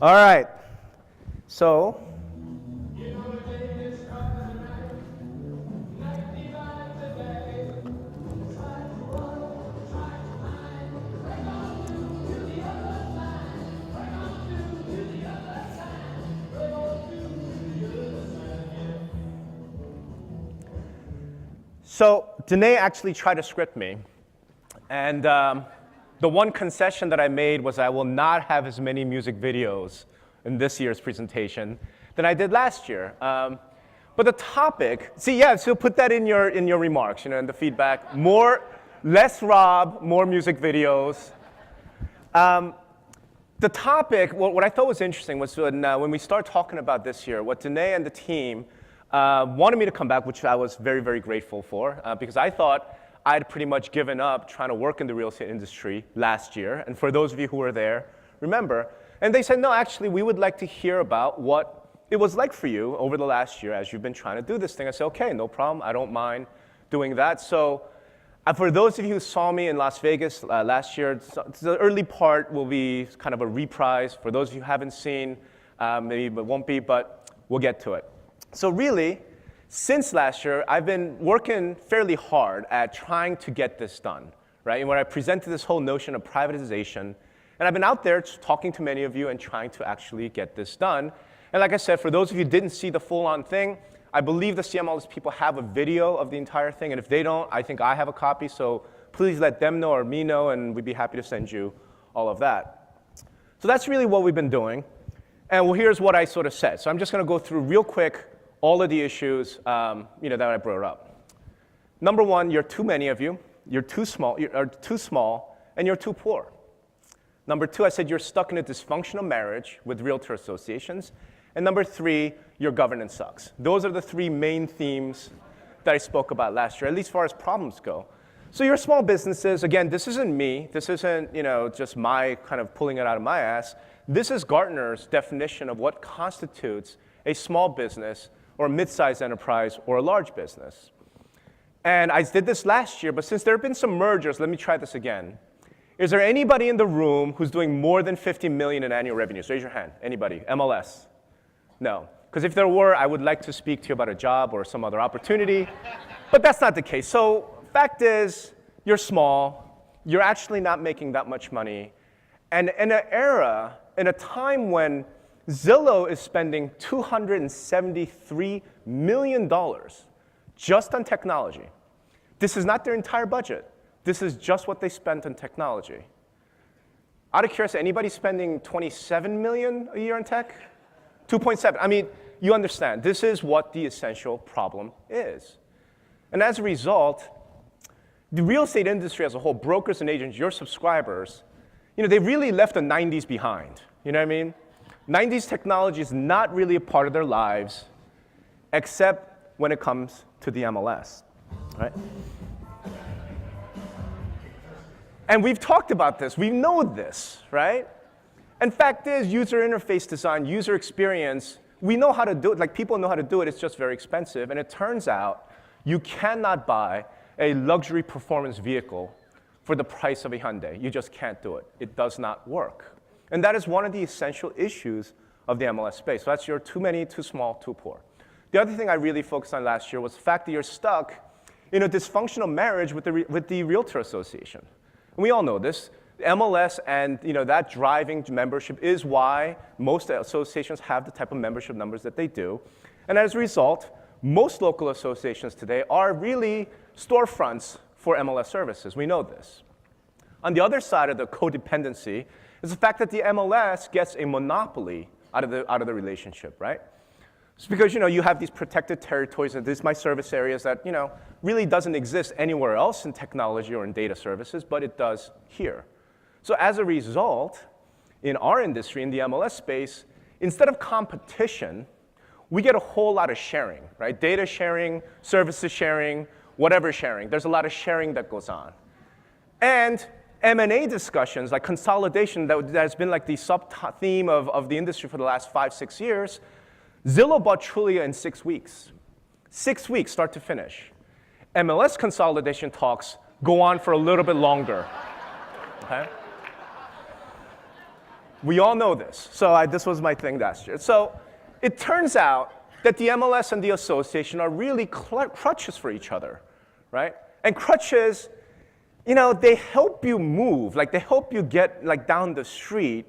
All right. So, Danae actually tried to script me. And the one concession that I made was I will not have as many music videos in this year's presentation than I did last year. But the topic, so put that in your remarks, in the feedback. Less Rob, more music videos. The topic, what I thought was interesting was when we started talking about this year, what Danae and the team wanted me to come back, which I was very, very grateful for, because I thought I'd pretty much given up trying to work in the real estate industry last year. And for those of you who were there, remember. And they said, no, actually, we would like to hear about what it was like for you over the last year as you've been trying to do this thing. I said, OK, no problem. I don't mind doing that. So for those of you who saw me in Las Vegas last year, the early part will be kind of a reprise. For those of you who haven't seen, maybe it won't be, but we'll get to it. So really, since last year, I've been working fairly hard at trying to get this done, right? And when I presented this whole notion of privatization, and I've been out there talking to many of you and trying to actually get this done. And like I said, for those of you who didn't see the full-on thing, I believe the CMLS people have a video of the entire thing. And if they don't, I think I have a copy. So please let them know or me know, and we'd be happy to send you all of that. So that's really what we've been doing. And well, here's what I sort of said. So I'm just going to go through real quick all of the issues that I brought up. Number one, you're too many of you. You're too small, and you're too poor. Number two, I said you're stuck in a dysfunctional marriage with realtor associations. And number three, your governance sucks. Those are the three main themes that I spoke about last year, at least as far as problems go. So your small businesses, again, this isn't me. This isn't just my kind of pulling it out of my ass. This is Gartner's definition of what constitutes a small business or a mid-sized enterprise or a large business. And I did this last year, but since there have been some mergers, let me try this again. Is there anybody in the room who's doing more than $50 million in annual revenues? Raise your hand. Anybody? MLS? No. Because if there were, I would like to speak to you about a job or some other opportunity. But that's not the case. So fact is, you're small. You're actually not making that much money. And in a time when Zillow is spending $273 million just on technology. This is not their entire budget. This is just what they spent on technology. Out of curiosity, anybody spending $27 million a year on tech? 2.7. I mean, you understand. This is what the essential problem is. And as a result, the real estate industry as a whole, brokers and agents, your subscribers, they really left the 90s behind. You know what I mean? 90s technology is not really a part of their lives, except when it comes to the MLS, right? And we've talked about this. We know this, right? And fact is, user interface design, user experience, we know how to do it. Like, people know how to do it. It's just very expensive. And it turns out you cannot buy a luxury performance vehicle for the price of a Hyundai. You just can't do it. It does not work. And that is one of the essential issues of the MLS space. So that's you're too many, too small, too poor. The other thing I really focused on last year was the fact that you're stuck in a dysfunctional marriage with the Realtor Association. And we all know this. MLS and that driving membership is why most associations have the type of membership numbers that they do. And as a result, most local associations today are really storefronts for MLS services. We know this. On the other side of the codependency is the fact that the MLS gets a monopoly out of the relationship, right? It's because you have these protected territories, and these are my service areas that really doesn't exist anywhere else in technology or in data services, but it does here. So as a result, in our industry, in the MLS space, instead of competition, we get a whole lot of sharing, right? Data sharing, services sharing, whatever sharing. There's a lot of sharing that goes on. And M&A discussions, like consolidation, that's been like the sub-theme of the industry for the last 5-6 years. Zillow bought Trulia in 6 weeks. 6 weeks, start to finish. MLS consolidation talks go on for a little bit longer. Okay? We all know this. So this was my thing last year. So it turns out that the MLS and the association are really crutches for each other, right? And crutches, they help you move, like they help you get like down the street,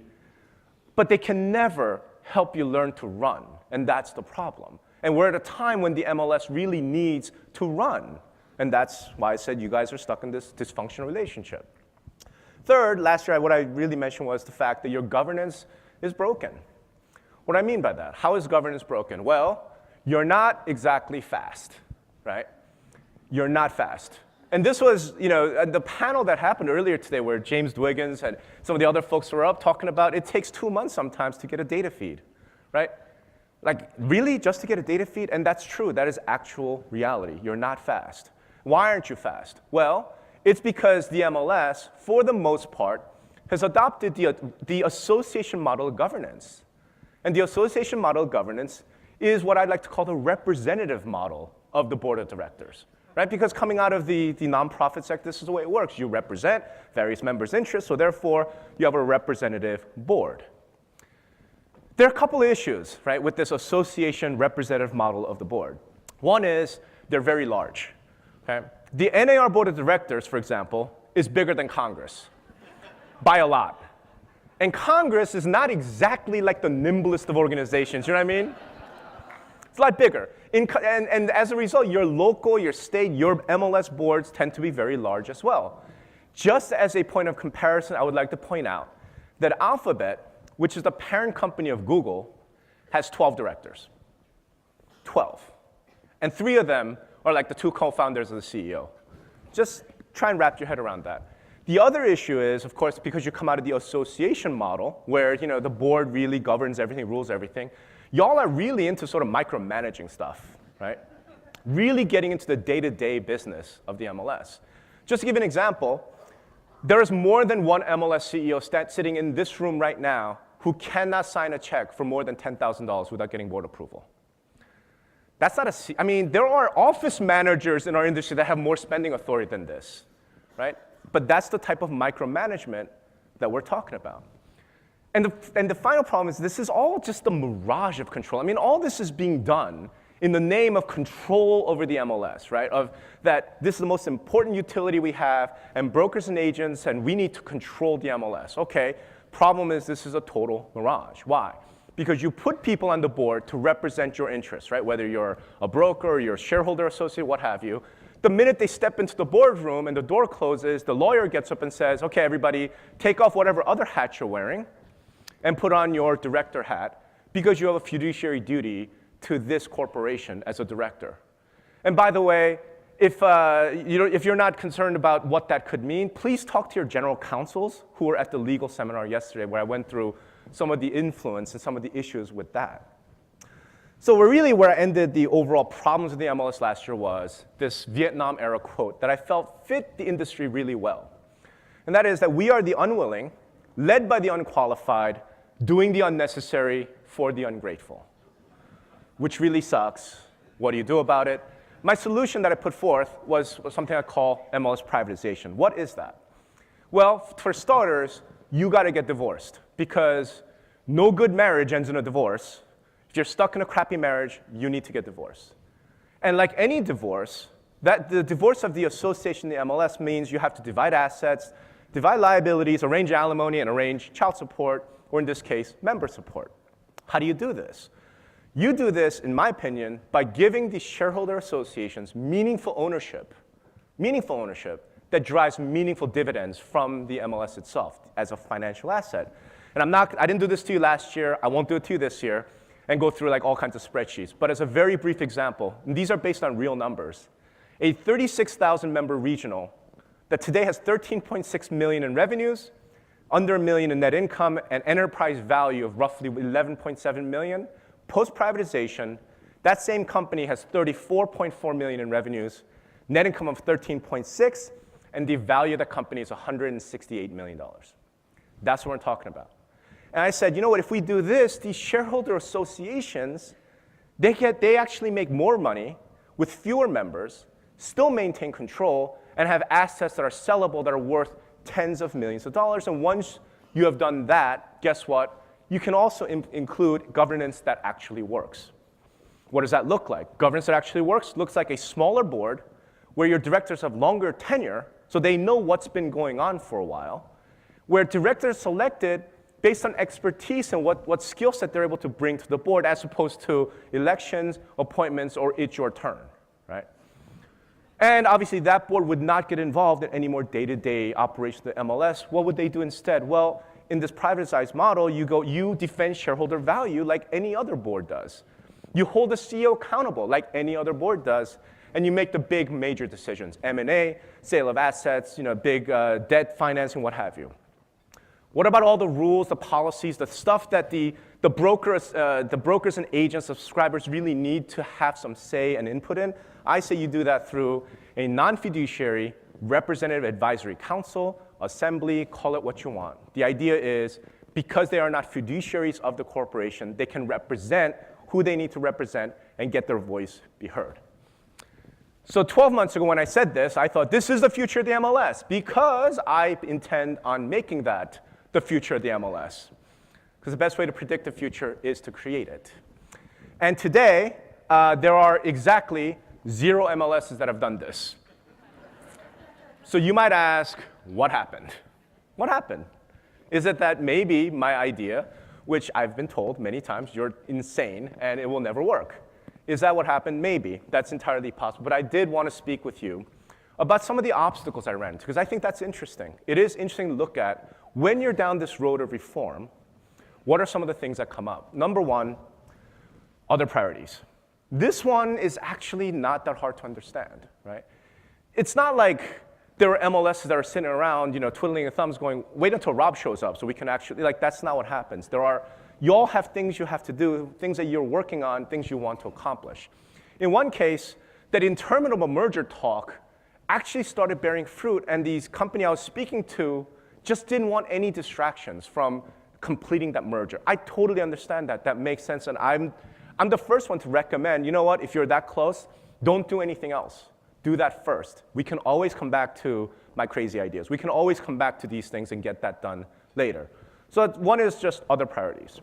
but they can never help you learn to run, and that's the problem. And we're at a time when the MLS really needs to run, and that's why I said you guys are stuck in this dysfunctional relationship. Third, last year, what I really mentioned was the fact that your governance is broken. What do I mean by that? How is governance broken? Well, you're not exactly fast, right? You're not fast. And this was, the panel that happened earlier today where James Dwiggins and some of the other folks were up talking about it takes 2 months sometimes to get a data feed, right? Like, really, just to get a data feed? And that's true. That is actual reality. You're not fast. Why aren't you fast? Well, it's because the MLS, for the most part, has adopted the association model of governance. And the association model of governance is what I'd like to call the representative model of the board of directors, right? Because coming out of the nonprofit sector, this is the way it works. You represent various members' interests, so therefore, you have a representative board. There are a couple of issues, right, with this association representative model of the board. One is they're very large, okay? The NAR board of directors, for example, is bigger than Congress by a lot. And Congress is not exactly like the nimblest of organizations, you know what I mean? It's a lot bigger. And as a result, your local, your state, your MLS boards tend to be very large as well. Just as a point of comparison, I would like to point out that Alphabet, which is the parent company of Google, has 12 directors. 12. And 3 of them are like the 2 co-founders of the CEO. Just try and wrap your head around that. The other issue is, of course, because you come out of the association model, where the board really governs everything, rules everything, y'all are really into sort of micromanaging stuff, right? Really getting into the day-to-day business of the MLS. Just to give an example, there is more than one MLS CEO sitting in this room right now who cannot sign a check for more than $10,000 without getting board approval. That's not there are office managers in our industry that have more spending authority than this, right? But that's the type of micromanagement that we're talking about. And the final problem is this is all just a mirage of control. All this is being done in the name of control over the MLS, right? Of that this is the most important utility we have, and brokers and agents, and we need to control the MLS. Okay, problem is this is a total mirage. Why? Because you put people on the board to represent your interests, right? Whether you're a broker or you're a shareholder associate, what have you. The minute they step into the boardroom and the door closes, the lawyer gets up and says, okay, everybody, take off whatever other hat you're wearing and put on your director hat because you have a fiduciary duty to this corporation as a director. And by the way, if you're not concerned about what that could mean, please talk to your general counsels who were at the legal seminar yesterday where I went through some of the influence and some of the issues with that. So where I ended the overall problems of the MLS last year was this Vietnam-era quote that I felt fit the industry really well. And that is that we are the unwilling, led by the unqualified, doing the unnecessary for the ungrateful, which really sucks. What do you do about it? My solution that I put forth was something I call MLS privatization. What is that? Well, for starters, you got to get divorced because no good marriage ends in a divorce. If you're stuck in a crappy marriage, you need to get divorced. And like any divorce, the divorce of the association, the MLS, means you have to divide assets, divide liabilities, arrange alimony, and arrange child support, or in this case, member support. How do you do this? You do this, in my opinion, by giving the shareholder associations meaningful ownership that drives meaningful dividends from the MLS itself as a financial asset. And I didn't do this to you last year, I won't do it to you this year, and go through like all kinds of spreadsheets. But as a very brief example, and these are based on real numbers, a 36,000 member regional that today has 13.6 million in revenues, under $1 million in net income, and enterprise value of roughly 11.7 million, post-privatization, that same company has 34.4 million in revenues, net income of 13.6, and the value of the company is $168 million. That's what we're talking about. And I said, you know what, if we do this, these shareholder associations, they actually make more money with fewer members, still maintain control, and have assets that are sellable that are worth tens of millions of dollars. And once you have done that, guess what? You can also include governance that actually works. What does that look like? Governance that actually works looks like a smaller board where your directors have longer tenure, so they know what's been going on for a while, where directors selected based on expertise and what skill set they're able to bring to the board, as opposed to elections, appointments, or it's your turn, right? And obviously, that board would not get involved in any more day-to-day operations of the MLS. What would they do instead? Well, in this privatized model, you defend shareholder value like any other board does. You hold the CEO accountable like any other board does, and you make the big major decisions, M&A, sale of assets, big debt financing, what have you. What about all the rules, the policies, the stuff that the brokers and agents, subscribers really need to have some say and input in? I say you do that through a non-fiduciary representative advisory council, assembly, call it what you want. The idea is, because they are not fiduciaries of the corporation, they can represent who they need to represent and get their voice be heard. So 12 months ago when I said this, I thought this is the future of the MLS because I intend on making that the future of the MLS. Because the best way to predict the future is to create it. And today, there are exactly 0 MLSs that have done this. So you might ask, what happened? What happened? Is it that maybe my idea, which I've been told many times, you're insane and it will never work? Is that what happened? Maybe. That's entirely possible. But I did want to speak with you about some of the obstacles I ran into, because I think that's interesting. It is interesting to look at, when you're down this road of reform, what are some of the things that come up? Number one, other priorities. This one is actually not that hard to understand, right? It's not like there are MLSs that are sitting around, twiddling their thumbs going, wait until Rob shows up so we can actually, that's not what happens. You all have things you have to do, things that you're working on, things you want to accomplish. In one case, that interminable merger talk actually started bearing fruit, and these company I was speaking to just didn't want any distractions from completing that merger. I totally understand that. That makes sense, and I'm the first one to recommend, you know what, if you're that close, don't do anything else. Do that first. We can always come back to my crazy ideas. We can always come back to these things and get that done later. So one is just other priorities.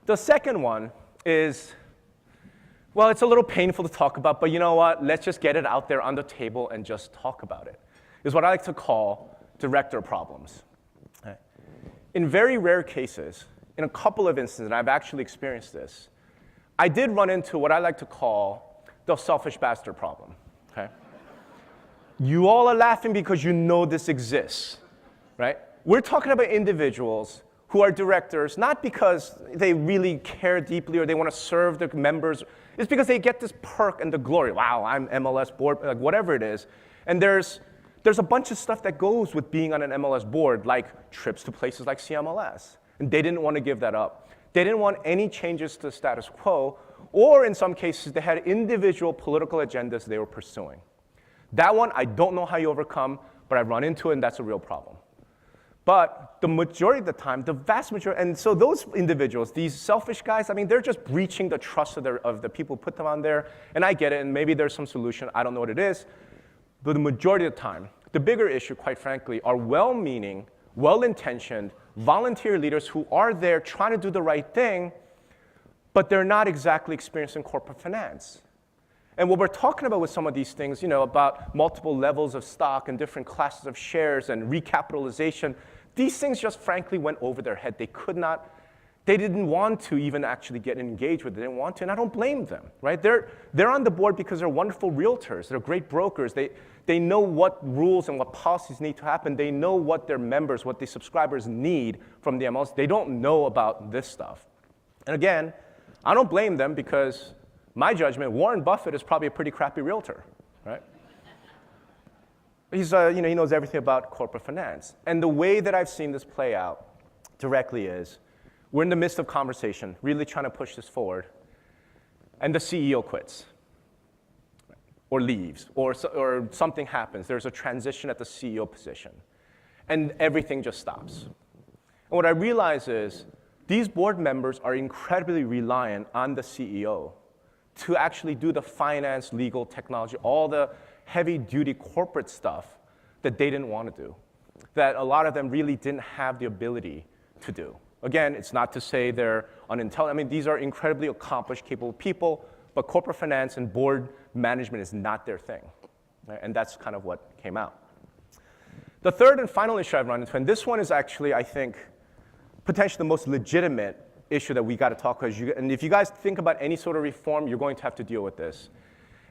The second one is, well, it's a little painful to talk about, but you know what? Let's just get it out there on the table and just talk about it. Is what I like to call director problems. Okay. In very rare cases, in a couple of instances, and I've actually experienced this, I did run into what I like to call the selfish bastard problem. Okay? You all are laughing because you know this exists, right? We're talking about individuals who are directors, not because they really care deeply or they want to serve the members. It's because they get this perk and the glory. Wow, I'm MLS board, like whatever it is. And there's a bunch of stuff that goes with being on an MLS board, like trips to places like CMLS. And they didn't want to give that up. They didn't want any changes to the status quo, or in some cases, they had individual political agendas they were pursuing. That one, I don't know how you overcome, but I've run into it, and that's a real problem. But the majority of the time, the vast majority, and so those individuals, these selfish guys, I mean, they're just breaching the trust of the people who put them on there, and I get it, and maybe there's some solution, I don't know what it is, but the majority of the time, the bigger issue, quite frankly, are well-meaning, well-intentioned, volunteer leaders who are there trying to do the right thing, but they're not exactly experienced in corporate finance. And what we're talking about with some of these things, about multiple levels of stock and different classes of shares and recapitalization, these things just frankly went over their head. They didn't want to even actually get engaged with it. They didn't want to, and I don't blame them, right? They're on the board because they're wonderful realtors. They're great brokers. They know what rules and what policies need to happen. They know what their members, what the subscribers need from the MLS. They don't know about this stuff. And again, I don't blame them because my judgment, Warren Buffett is probably a pretty crappy realtor, right? He knows everything about corporate finance. And the way that I've seen this play out directly is, we're in the midst of conversation, really trying to push this forward, and the CEO quits, or leaves, or something happens. There's a transition at the CEO position, and everything just stops. And what I realize is, these board members are incredibly reliant on the CEO to actually do the finance, legal, technology, all the heavy-duty corporate stuff that they didn't want to do. that a lot of them really didn't have the ability to do. Again, it's not to say they're unintelligent. I mean, these are incredibly accomplished, capable people, but corporate finance and board management is not their thing. Right? And that's kind of what came out. The third and final issue I've run into, and this one is actually, I think, potentially the most legitimate issue that we got to talk about. And if you guys think about any sort of reform, you're going to have to deal with this.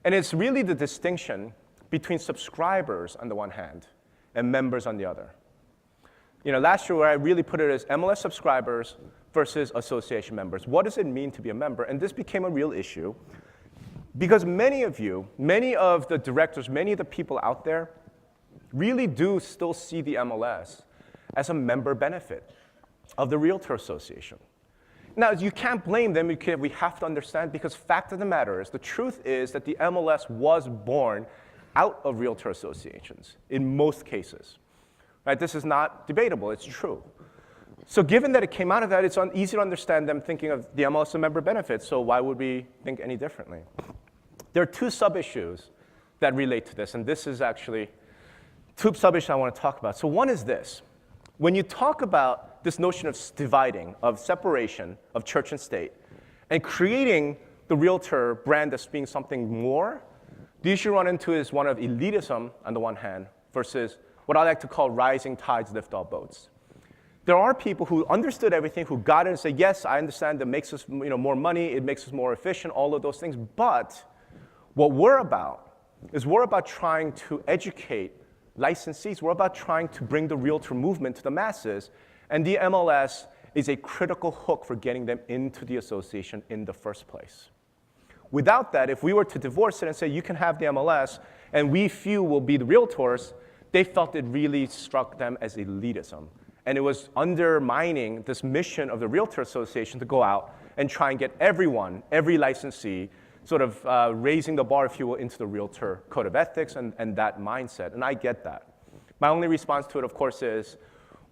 And it's really the distinction between subscribers on the one hand and members on the other. You know, last year where I really put it as MLS subscribers versus association members. What does it mean to be a member? And this became a real issue because many of you, many of the directors, many of the people out there really do still see the MLS as a member benefit of the Realtor Association. Now, you can't blame them. We have to understand because fact of the matter is, the truth is that the MLS was born out of Realtor associations in most cases. Right? This is not debatable. It's true. So given that it came out of that, it's easy to understand them thinking of the MLS as a member benefit. So why would we think any differently? There are two sub-issues that relate to this. And this is actually two sub-issues I want to talk about. So one is this. When you talk about this notion of dividing, of separation of church and state, and creating the realtor brand as being something more, the issue you run into is one of elitism on the one hand versus what I like to call rising tides lift all boats. There are people who understood everything, who got it and said, yes, I understand that makes us more money, it makes us more efficient, all of those things. But what we're about is we're about trying to educate licensees. We're about trying to bring the realtor movement to the masses. And the MLS is a critical hook for getting them into the association in the first place. Without that, if we were to divorce it and say, you can have the MLS, and we few will be the realtors, they felt it really struck them as elitism. And it was undermining this mission of the Realtor Association to go out and try and get everyone, every licensee, sort of raising the bar, if you will, into the realtor code of ethics and that mindset. And I get that. My only response to it, of course, is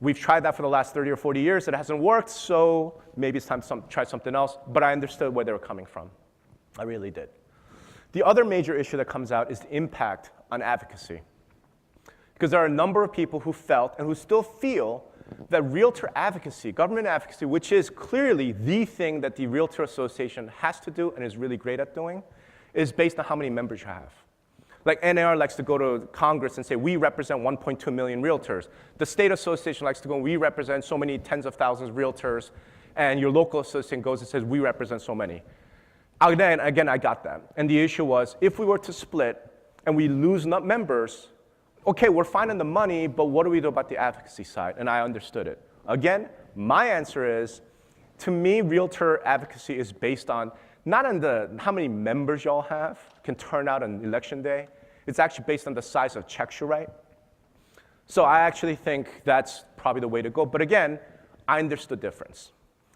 we've tried that for the last 30 or 40 years. It hasn't worked, so maybe it's time to try something else. But I understood where they were coming from. I really did. The other major issue that comes out is the impact on advocacy. Because there are a number of people who felt and who still feel that realtor advocacy, government advocacy, which is clearly the thing that the Realtor Association has to do and is really great at doing, is based on how many members you have. Like NAR likes to go to Congress and say, we represent 1.2 million realtors. The state association likes to go, we represent so many tens of thousands of realtors. And your local association goes and says, we represent so many. Again, I got that. And the issue was, if we were to split and we lose members, okay, we're fine on the money, but what do we do about the advocacy side? And I understood it. Again, my answer is, to me, realtor advocacy is based on, not on how many members y'all have can turn out on election day. It's actually based on the size of checks you write. So I actually think that's probably the way to go. But again, I understood the difference.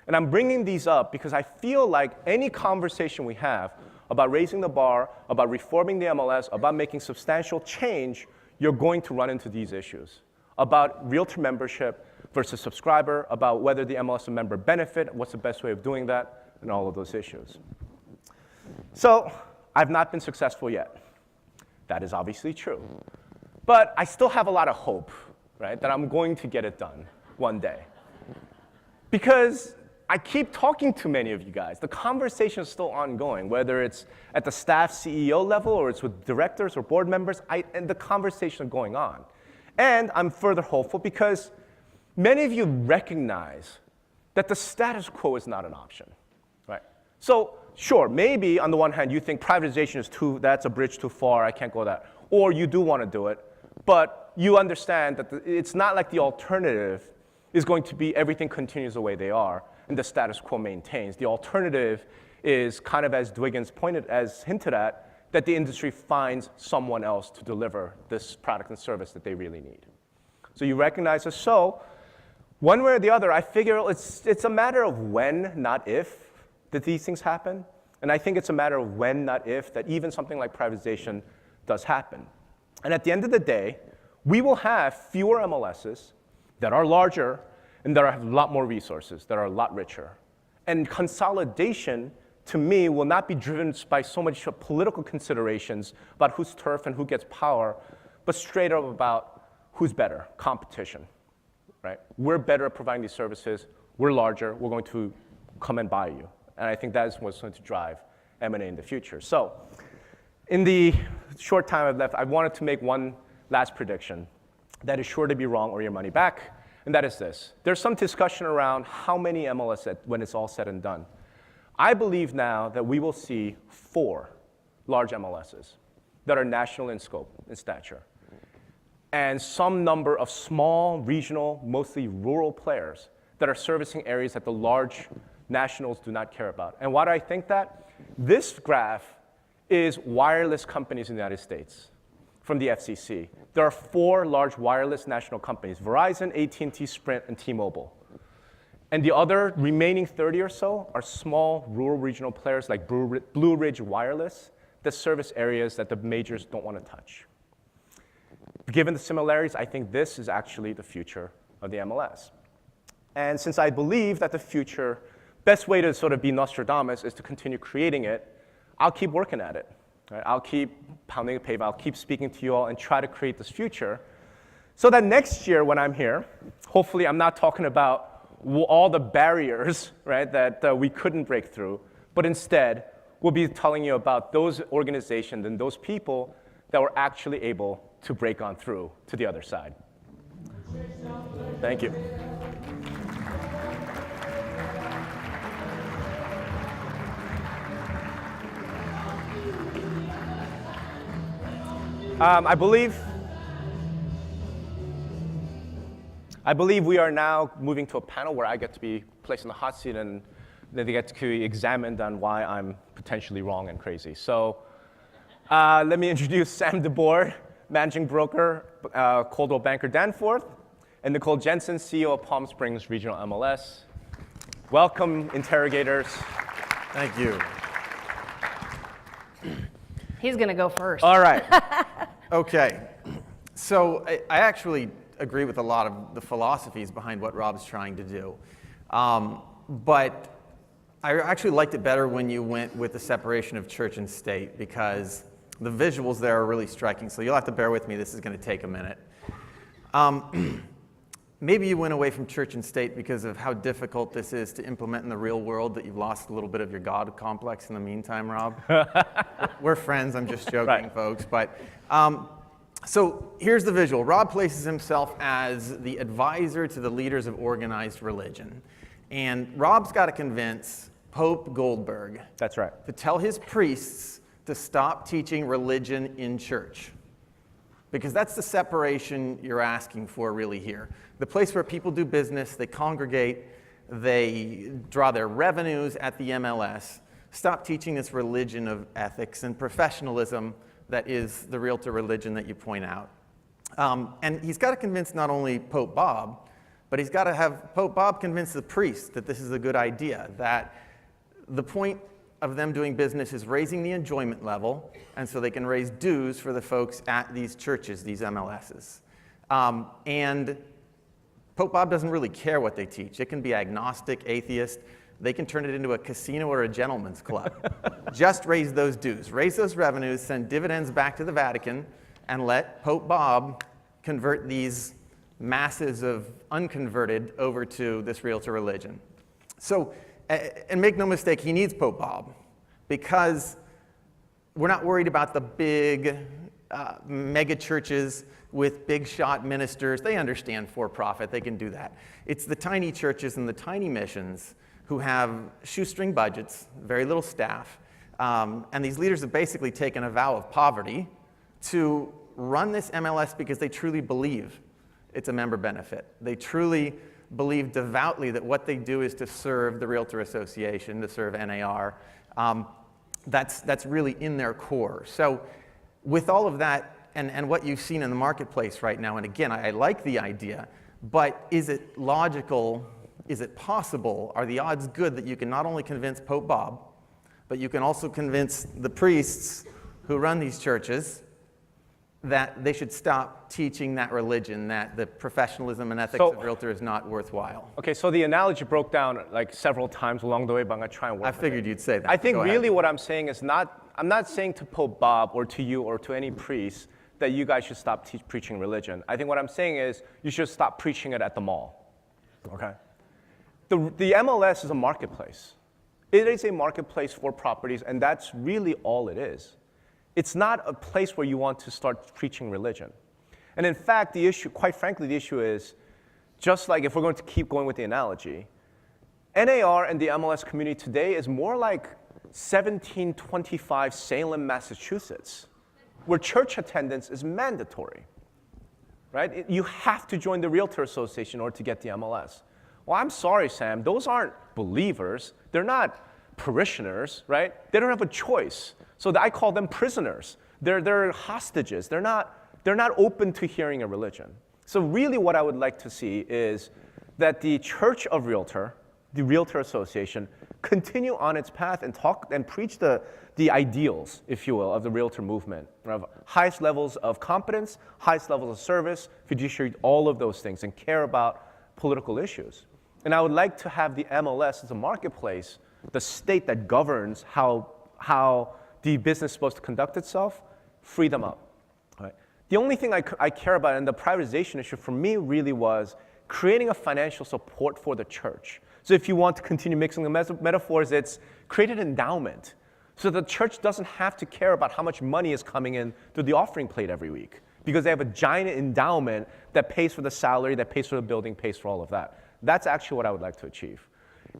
And I'm bringing these up because I feel like any conversation we have about raising the bar, about reforming the MLS, about making substantial change, you're going to run into these issues about realtor membership versus subscriber, about whether the MLS is a member benefit, what's the best way of doing that, and all of those issues. So I've not been successful yet. That is obviously true. But I still have a lot of hope, right, that I'm going to get it done one day. Because I keep talking to many of you guys. The conversation is still ongoing, whether it's at the staff CEO level or it's with directors or board members, and the conversation is going on. And I'm further hopeful because many of you recognize that the status quo is not an option, right? So sure, maybe on the one hand you think privatization is that's a bridge too far, I can't go that. Or you do want to do it, but you understand that it's not like the alternative is going to be everything continues the way they are and the status quo maintains. The alternative is kind of, as Dwiggins hinted at, that the industry finds someone else to deliver this product and service that they really need. So you recognize this. So one way or the other, I figure it's a matter of when, not if, that these things happen. And I think it's a matter of when, not if, that even something like privatization does happen. And at the end of the day, we will have fewer MLSs that are larger and that have a lot more resources, that are a lot richer. And consolidation, to me, will not be driven by so much political considerations about whose turf and who gets power, but straight up about who's better? Competition, right? We're better at providing these services. We're larger. We're going to come and buy you. And I think that is what's going to drive M&A in the future. So in the short time I've left, I wanted to make one last prediction that is sure to be wrong or your money back, and that is this. There's some discussion around how many MLS when it's all said and done. I believe now that we will see 4 large MLSs that are national in scope, in stature, and some number of small, regional, mostly rural players that are servicing areas that the large nationals do not care about. And why do I think that? This graph is wireless companies in the United States from the FCC. There are 4 large wireless national companies, Verizon, AT&T, Sprint, and T-Mobile. And the other remaining 30 or so are small rural regional players like Blue Ridge Wireless that service areas that the majors don't want to touch. Given the similarities, I think this is actually the future of the MLS. And since I believe that the future, best way to sort of be Nostradamus is to continue creating it, I'll keep working at it. Right? I'll keep pounding the pavement. I'll keep speaking to you all and try to create this future so that next year when I'm here, hopefully I'm not talking about all the barriers, right, that we couldn't break through, but instead we'll be telling you about those organizations and those people that were actually able to break on through to the other side. Thank you. I believe we are now moving to a panel where I get to be placed in the hot seat and they get to be examined on why I'm potentially wrong and crazy. So let me introduce Sam DeBoer, Managing Broker, Coldwell Banker Danforth, and Nicole Jensen, CEO of Palm Springs Regional MLS. Welcome, interrogators. Thank you. He's going to go first. All right. Okay. So I actually agree with a lot of the philosophies behind what Rob's trying to do. But I actually liked it better when you went with the separation of church and state because the visuals there are really striking. So you'll have to bear with me. This is going to take a minute. Maybe you went away from church and state because of how difficult this is to implement in the real world, that you've lost a little bit of your God complex in the meantime, Rob. We're friends. I'm just joking, right, folks. But so here's the visual. Rob places himself as the advisor to the leaders of organized religion. And Rob's got to convince Pope Goldberg, that's right, to tell his priests to stop teaching religion in church. Because that's the separation you're asking for really here. The place where people do business, they congregate, they draw their revenues at the MLS. Stop teaching this religion of ethics and professionalism that is the realtor religion that you point out. And he's got to convince not only Pope Bob, but he's got to have Pope Bob convince the priests that this is a good idea, that the point of them doing business is raising the enjoyment level, and so they can raise dues for the folks at these churches, these MLSs. And Pope Bob doesn't really care what they teach. It can be agnostic, atheist. They can turn it into a casino or a gentleman's club. Just raise those dues, raise those revenues, send dividends back to the Vatican, and let Pope Bob convert these masses of unconverted over to this realtor religion. So, and make no mistake, he needs Pope Bob, because we're not worried about the big mega churches with big shot ministers. They understand for-profit, they can do that. It's the tiny churches and the tiny missions who have shoestring budgets, very little staff, and these leaders have basically taken a vow of poverty to run this MLS because they truly believe it's a member benefit. They truly believe devoutly that what they do is to serve the Realtor Association, to serve NAR. That's really in their core. So with all of that and what you've seen in the marketplace right now, and again, I like the idea, but is it logical? Is it possible? Are the odds good that you can not only convince Pope Bob, but you can also convince the priests who run these churches that they should stop teaching that religion, that the professionalism and ethics of realtor is not worthwhile? Okay, so the analogy broke down like several times along the way, but I'm going to try and work with it. I figured you'd say that. I think really what I'm saying is I'm not saying to Pope Bob or to you or to any priest that you guys should stop preaching religion. I think what I'm saying is you should stop preaching it at the mall. Okay? The MLS is a marketplace. It is a marketplace for properties, and that's really all it is. It's not a place where you want to start preaching religion. And in fact, the issue, quite frankly, the issue is, just like if we're going to keep going with the analogy, NAR and the MLS community today is more like 1725 Salem, Massachusetts, where church attendance is mandatory, right? You have to join the Realtor Association in order to get the MLS. Well, I'm sorry, Sam, those aren't believers. They're not parishioners, right? They don't have a choice. So I call them prisoners. They're hostages. They're not open to hearing a religion. So really what I would like to see is that the Church of Realtor, the Realtor Association, continue on its path and talk and preach the ideals, if you will, of the Realtor movement, of highest levels of competence, highest levels of service, fiduciary, all of those things, and care about political issues. And I would like to have the MLS as a marketplace, the state that governs how the business is supposed to conduct itself, free them up. Right? The only thing I care about, and the privatization issue for me really was creating a financial support for the church. So if you want to continue mixing the metaphors, it's create an endowment. So the church doesn't have to care about how much money is coming in through the offering plate every week, because they have a giant endowment that pays for the salary, that pays for the building, pays for all of that. That's actually what I would like to achieve.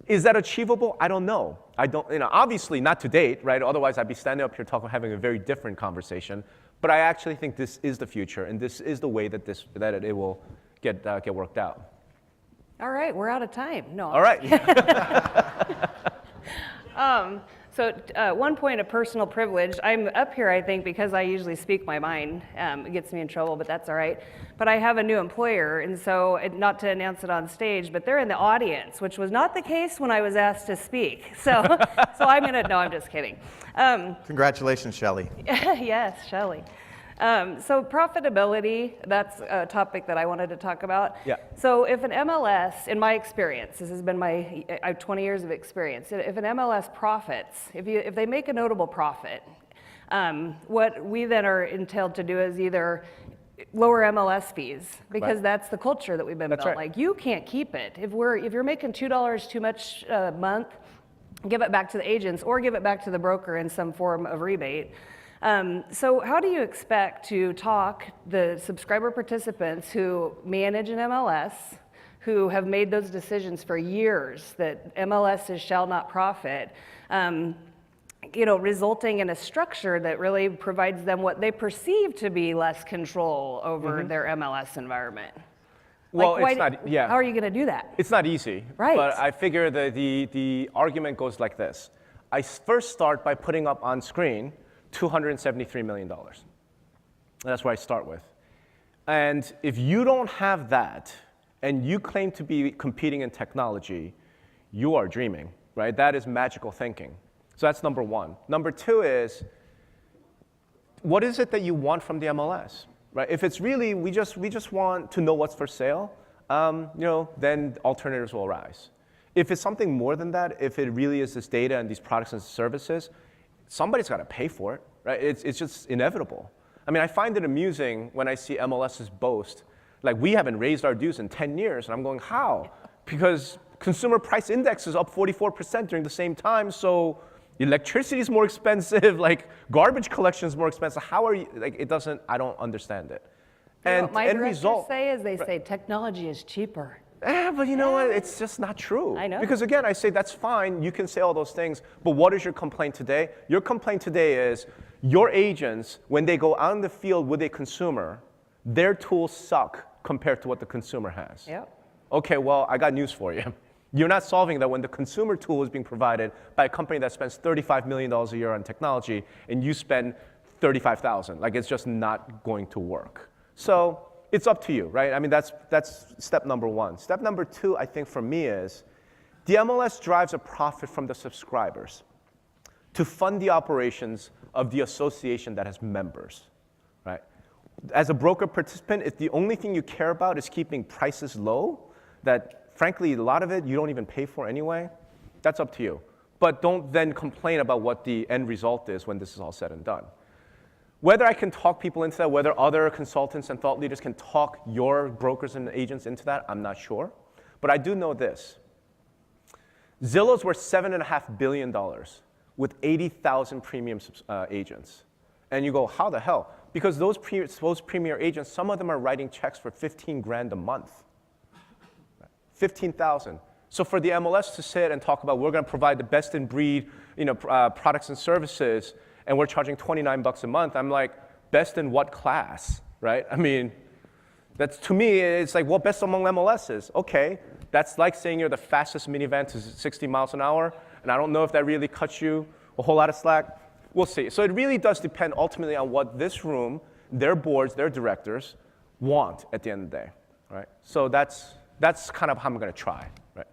Is that achievable? I don't know. Obviously not to date, right? Otherwise I'd be standing up here having a very different conversation. But I actually think this is the future, and this is the way that it will get worked out. All right, we're out of time. No. All right. One point of personal privilege. I'm up here, I think, because I usually speak my mind. It gets me in trouble, but that's all right. But I have a new employer, and so, not to announce it on stage, but they're in the audience, which was not the case when I was asked to speak. So I'm just kidding. Congratulations, Shelley. Yes, Shelley. So profitability, that's a topic that I wanted to talk about. Yeah. So if an MLS, in my experience, this has been I have 20 years of experience, if an MLS profits, if they make a notable profit, what we then are entailed to do is either lower MLS fees, because that's the culture that we've been built. Right. Like, you can't keep it. If you're making $2 too much a month, give it back to the agents or give it back to the broker in some form of rebate. So how do you expect to talk the subscriber participants who manage an MLS, who have made those decisions for years that MLSs shall not profit, resulting in a structure that really provides them what they perceive to be less control over their MLS environment? Well, Like, it's not, yeah. How are you going to do that? It's not easy. Right. But I figure that the argument goes like this. I first start by putting up on screen $273 million. That's where I start with. And if you don't have that, and you claim to be competing in technology, you are dreaming, right? That is magical thinking. So that's number one. Number two is, what is it that you want from the MLS, right? If it's really, we just want to know what's for sale, then alternatives will arise. If it's something more than that, if it really is this data and these products and services, somebody's got to pay for it, right? It's just inevitable. I mean, I find it amusing when I see MLSs boast, like, we haven't raised our dues in 10 years, and I'm going, how? Because consumer price index is up 44% during the same time, so electricity is more expensive, like, garbage collection is more expensive. How are you, like, I don't understand it. And what my end directors result, say is they say technology is cheaper. but you know what? It's just not true. I know. Because again, I say that's fine. You can say all those things. But what is your complaint today? Your complaint today is your agents, when they go out in the field with a consumer, their tools suck compared to what the consumer has. Yep. Okay, well, I got news for you. You're not solving that when the consumer tool is being provided by a company that spends $35 million a year on technology, and you spend $35,000. Like, it's just not going to work. So it's up to you, right? I mean, that's step number one. Step number two, I think, for me is the MLS drives a profit from the subscribers to fund the operations of the association that has members, right? As a broker participant, if the only thing you care about is keeping prices low, that frankly, a lot of it you don't even pay for anyway, that's up to you. But don't then complain about what the end result is when this is all said and done. Whether I can talk people into that, whether other consultants and thought leaders can talk your brokers and agents into that, I'm not sure. But I do know this. Zillow's worth $7.5 billion with 80,000 premium agents. And you go, how the hell? Because those premier agents, some of them are writing checks for 15 grand a month. 15,000. So for the MLS to sit and talk about we're going to provide the best in breed, products and services, and we're charging $29 a month, I'm like, best in what class, right? I mean, that's, to me, it's like, well, best among MLSs. Okay, that's like saying you're the fastest minivan to 60 miles an hour, and I don't know if that really cuts you a whole lot of slack. We'll see. So it really does depend ultimately on what this room, their boards, their directors want at the end of the day, right? So that's kind of how I'm going to try, right?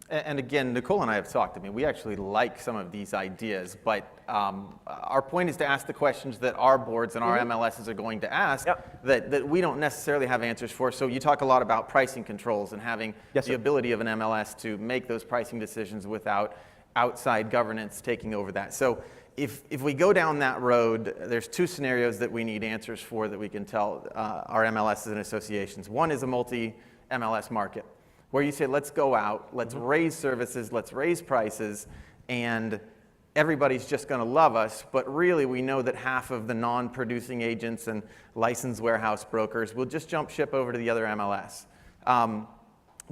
And again, Nicole and I have talked. I mean, we actually like some of these ideas, but our point is to ask the questions that our boards and our MLSs are going to ask that we don't necessarily have answers for. So you talk a lot about pricing controls and having the ability of an MLS to make those pricing decisions without outside governance taking over that. So if we go down that road, there's two scenarios that we need answers for that we can tell our MLSs and associations. One is a multi-MLS market, where you say, let's go out, let's raise services, let's raise prices, and everybody's just going to love us. But really, we know that half of the non-producing agents and licensed warehouse brokers will just jump ship over to the other MLS.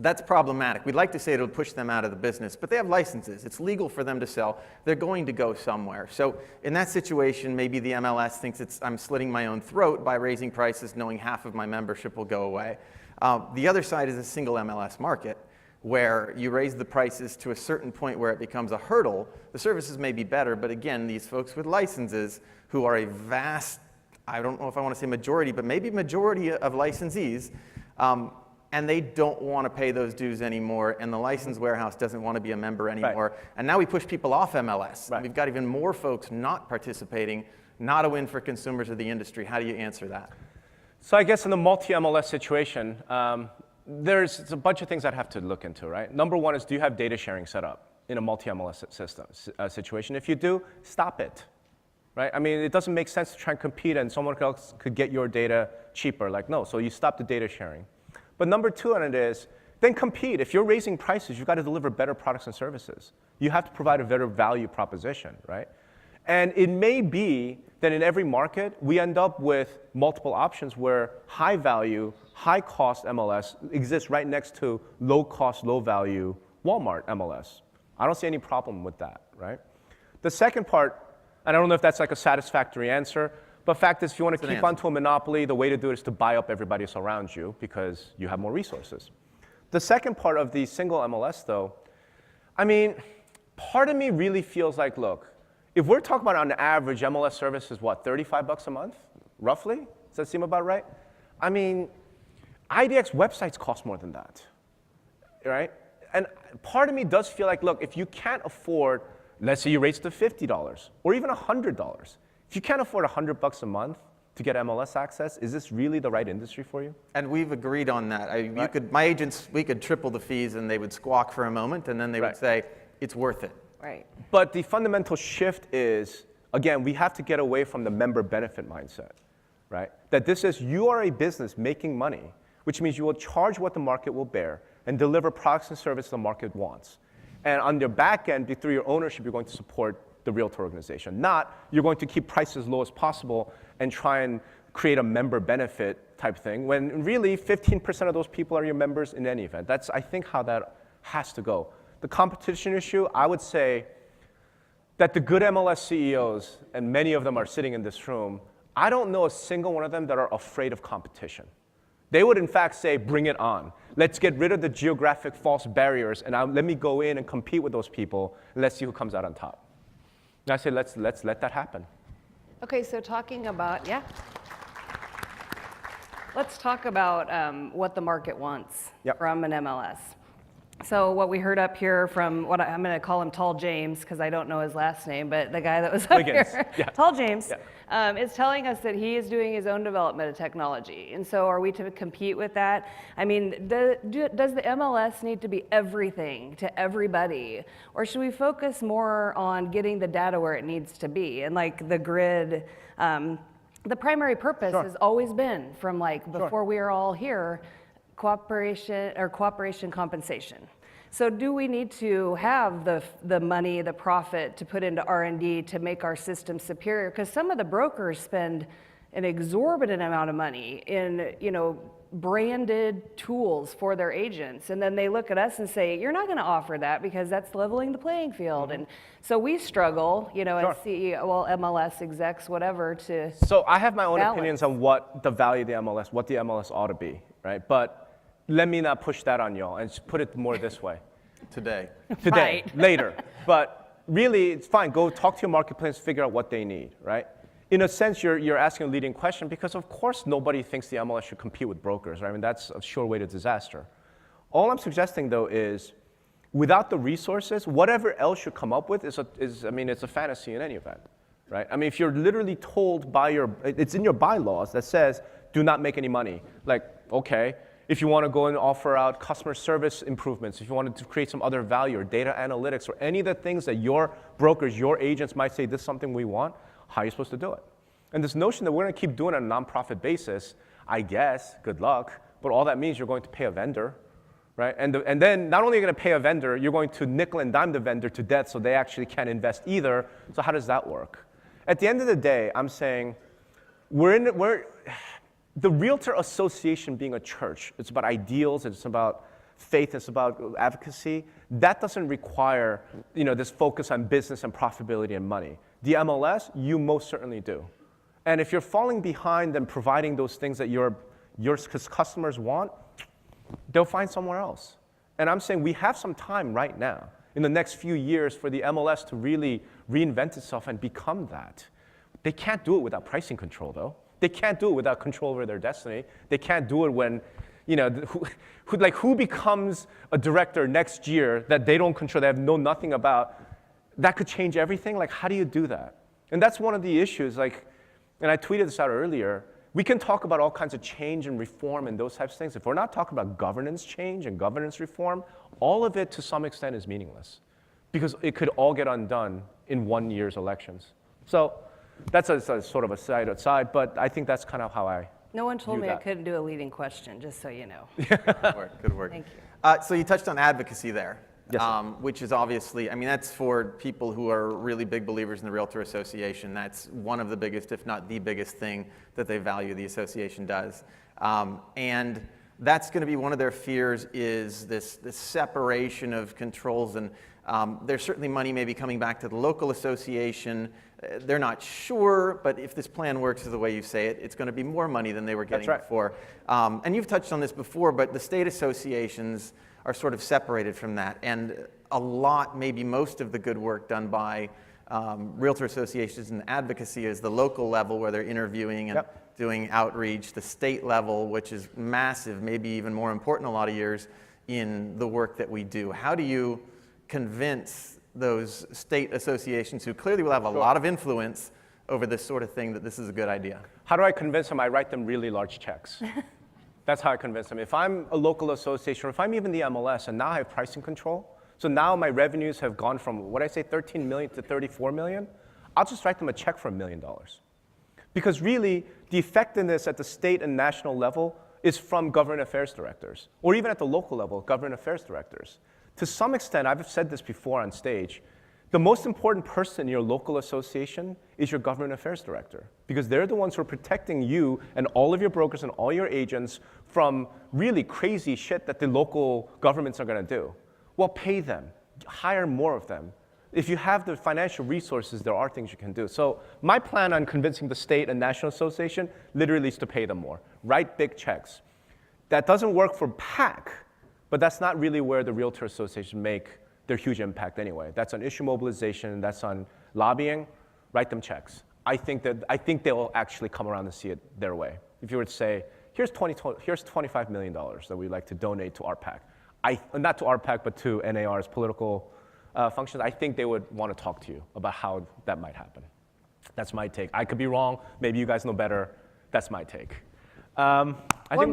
That's problematic. We'd like to say it'll push them out of the business, but they have licenses. It's legal for them to sell. They're going to go somewhere. So in that situation, maybe the MLS thinks I'm slitting my own throat by raising prices, knowing half of my membership will go away. The other side is a single MLS market, where you raise the prices to a certain point where it becomes a hurdle. The services may be better, but again, these folks with licenses who are a vast, I don't know if I want to say majority, but maybe majority of licensees, and they don't want to pay those dues anymore, and the licensed warehouse doesn't want to be a member anymore. Right. And now we push people off MLS. Right. We've got even more folks not participating, not a win for consumers or the industry. How do you answer that? So I guess in the multi-MLS situation, there's a bunch of things I'd have to look into, right? Number one is, do you have data sharing set up in a multi-MLS situation? If you do, stop it, right? I mean, it doesn't make sense to try and compete and someone else could get your data cheaper. Like, no, so you stop the data sharing. But number two on it is, then compete. If you're raising prices, you've got to deliver better products and services. You have to provide a better value proposition, right? And it may be that in every market, we end up with multiple options where high value, high cost MLS exists right next to low cost, low value Walmart MLS. I don't see any problem with that, right? The second part, and I don't know if that's like a satisfactory answer, but fact is, if you want to keep onto a monopoly, the way to do it is to buy up everybody else around you because you have more resources. The second part of the single MLS, though, I mean, part of me really feels like, look, if we're talking about on average, MLS service is what, $35 a month, roughly? Does that seem about right? I mean, IDX websites cost more than that, right? And part of me does feel like, look, if you can't afford, let's say you raise it to $50 or even $100, if you can't afford $100 a month to get MLS access, is this really the right industry for you? And we've agreed on that. My agents, we could triple the fees and they would squawk for a moment and then they would say, it's worth it. Right. But the fundamental shift is, again, we have to get away from the member benefit mindset, right? That this is, you are a business making money, which means you will charge what the market will bear and deliver products and services the market wants. And on your back end, through your ownership, you're going to support the realtor organization. Not, you're going to keep prices low as possible and try and create a member benefit type thing, when really 15% of those people are your members in any event. That's, I think, how that has to go. The competition issue, I would say that the good MLS CEOs, and many of them are sitting in this room, I don't know a single one of them that are afraid of competition. They would, in fact, say, bring it on. Let's get rid of the geographic false barriers, and let me go in and compete with those people, and let's see who comes out on top. And I say, let's let that happen. Okay, so talking about, let's talk about what the market wants from an MLS. So what we heard up here from what I'm going to call him Tall James, because I don't know his last name, but the guy that was up here, Tall James, is telling us that he is doing his own development of technology. And so are we to compete with that? I mean, does the MLS need to be everything to everybody? Or should we focus more on getting the data where it needs to be? And like the grid the primary purpose has always been, from like before we were all here, cooperation compensation. So do we need to have the money, the profit to put into R&D to make our system superior? Because some of the brokers spend an exorbitant amount of money in, branded tools for their agents, and then they look at us and say, you're not going to offer that because that's leveling the playing field. And so we struggle, as CEO, well, MLS execs, whatever, to So I have my own balance. opinions on what the value of the MLS, what the MLS ought to be, right? But let me not push that on y'all and just put it more this way. Today. Today, Right. later. But really, it's fine. Go talk to your marketplace, figure out what they need, right? In a sense, you're asking a leading question because, of course, nobody thinks the MLS should compete with brokers, right? I mean, that's a sure way to disaster. All I'm suggesting, though, is without the resources, whatever else you come up with it's a fantasy in any event, right? I mean, if you're literally told it's in your bylaws that says, do not make any money. Like, okay, if you want to go and offer out customer service improvements, if you wanted to create some other value or data analytics or any of the things that your brokers, your agents might say, this is something we want, how are you supposed to do it? And this notion that we're going to keep doing it on a nonprofit basis, I guess, good luck, but all that means you're going to pay a vendor, right? And then not only are you going to pay a vendor, you're going to nickel and dime the vendor to death so they actually can't invest either. So how does that work? At the end of the day, I'm saying the Realtor Association being a church, it's about ideals, it's about faith, it's about advocacy. That doesn't require this focus on business and profitability and money. The MLS, you most certainly do. And if you're falling behind and providing those things that your customers want, they'll find somewhere else. And I'm saying we have some time right now, in the next few years, for the MLS to really reinvent itself and become that. They can't do it without pricing control, though. They can't do it without control over their destiny. They can't do it when, who becomes a director next year that they don't control, they have nothing about. That could change everything. Like, how do you do that? And that's one of the issues. And I tweeted this out earlier. We can talk about all kinds of change and reform and those types of things. If we're not talking about governance change and governance reform, all of it to some extent is meaningless because it could all get undone in one year's elections. So that's a sort of a side aside, but I think that's kind of how I No one told view me I that. couldn't do a leading question, just so you know. Good work. Thank you. So you touched on advocacy there, Yes, sir. which is obviously, that's for people who are really big believers in the Realtor Association. That's one of the biggest, if not the biggest thing that they value the association does. And that's going to be one of their fears is this separation of controls. And there's certainly money maybe coming back to the local association. They're not sure, but if this plan works the way you say it, it's going to be more money than they were getting That's right. before. And you've touched on this before, but the state associations are sort of separated from that. And a lot, maybe most of the good work done by realtor associations and advocacy is the local level where they're interviewing and doing outreach, the state level, which is massive, maybe even more important a lot of years in the work that we do. How do you convince those state associations who clearly will have a lot of influence over this sort of thing that this is a good idea? How do I convince them? I write them really large checks. That's how I convince them. If I'm a local association, or if I'm even the MLS, and now I have pricing control, so now my revenues have gone from, what I say, 13 million to 34 million, I'll just write them a check for $1 million. Because really, the effectiveness at the state and national level is from government affairs directors, or even at the local level, government affairs directors. To some extent, I've said this before on stage, the most important person in your local association is your government affairs director, because they're the ones who are protecting you and all of your brokers and all your agents from really crazy shit that the local governments are going to do. Well, pay them, hire more of them. If you have the financial resources, there are things you can do. So my plan on convincing the state and national association literally is to pay them more, write big checks. That doesn't work for PAC, but that's not really where the Realtor Association make their huge impact anyway. That's on issue mobilization, that's on lobbying, write them checks. I think they will actually come around and see it their way. If you were to say, here's $25 million that we'd like to donate to our PAC. Not to our PAC, but to NAR's political functions, I think they would want to talk to you about how that might happen. That's my take. I could be wrong, maybe you guys know better. That's my take. One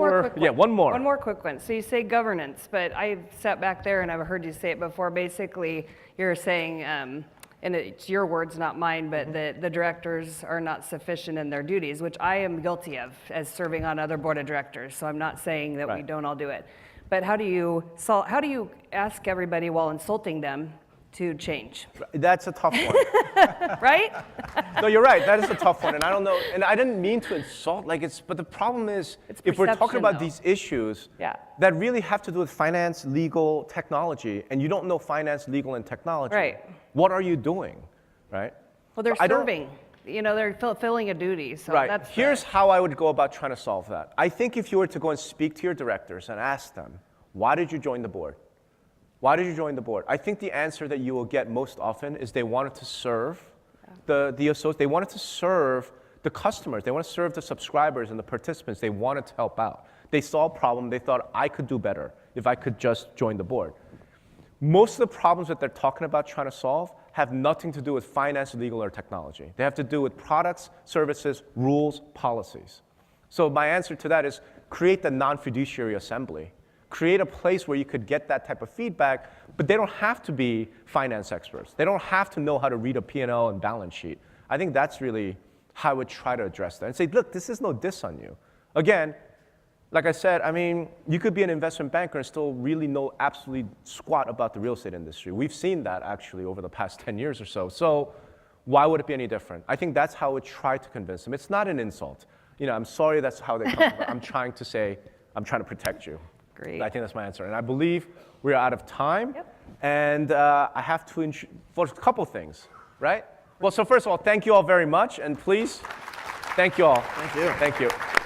more quick one. So you say governance, but I sat back there and I've heard you say it before. Basically, you're saying and it's your words, not mine, but the directors are not sufficient in their duties, which I am guilty of as serving on other board of directors. So I'm not saying that we Right. don't all do it. But how do you ask everybody while insulting them to change, That's a tough one. right? No, you're right. That is a tough one, and I don't know. And I didn't mean to insult. But the problem is, It's if we're talking perception, about though. these issues Yeah. that really have to do with finance, legal, technology, and you don't know finance, legal, and technology, Right. what are you doing, right? Well, they're I don't- serving. You know, they're fulfilling a duty. So Right. that's Here's how I would go about trying to solve that. I think if you were to go and speak to your directors and ask them, why did you join the board? Why did you join the board? I think the answer that you will get most often is they wanted to serve the associates. They wanted to serve the customers. They want to serve the subscribers and the participants. They wanted to help out. They saw a problem. They thought, I could do better if I could just join the board. Most of the problems that they're talking about trying to solve have nothing to do with finance, legal, or technology. They have to do with products, services, rules, policies. So my answer to that is create the non-fiduciary assembly. Create a place where you could get that type of feedback, but they don't have to be finance experts. They don't have to know how to read a P&L and balance sheet. I think that's really how I would try to address that and say, look, this is no diss on you. Again, like I said, I mean, you could be an investment banker and still really know absolutely squat about the real estate industry. We've seen that actually over the past 10 years or so. So why would it be any different? I think that's how I would try to convince them. It's not an insult. You know, I'm sorry that's how they come. I'm trying to say, I'm trying to protect you. Great. I think that's my answer. And I believe we're out of time. Yep. And I have to, for a couple things, right? Well, so first of all, thank you all very much. And please, thank you all. Thank you. Thank you.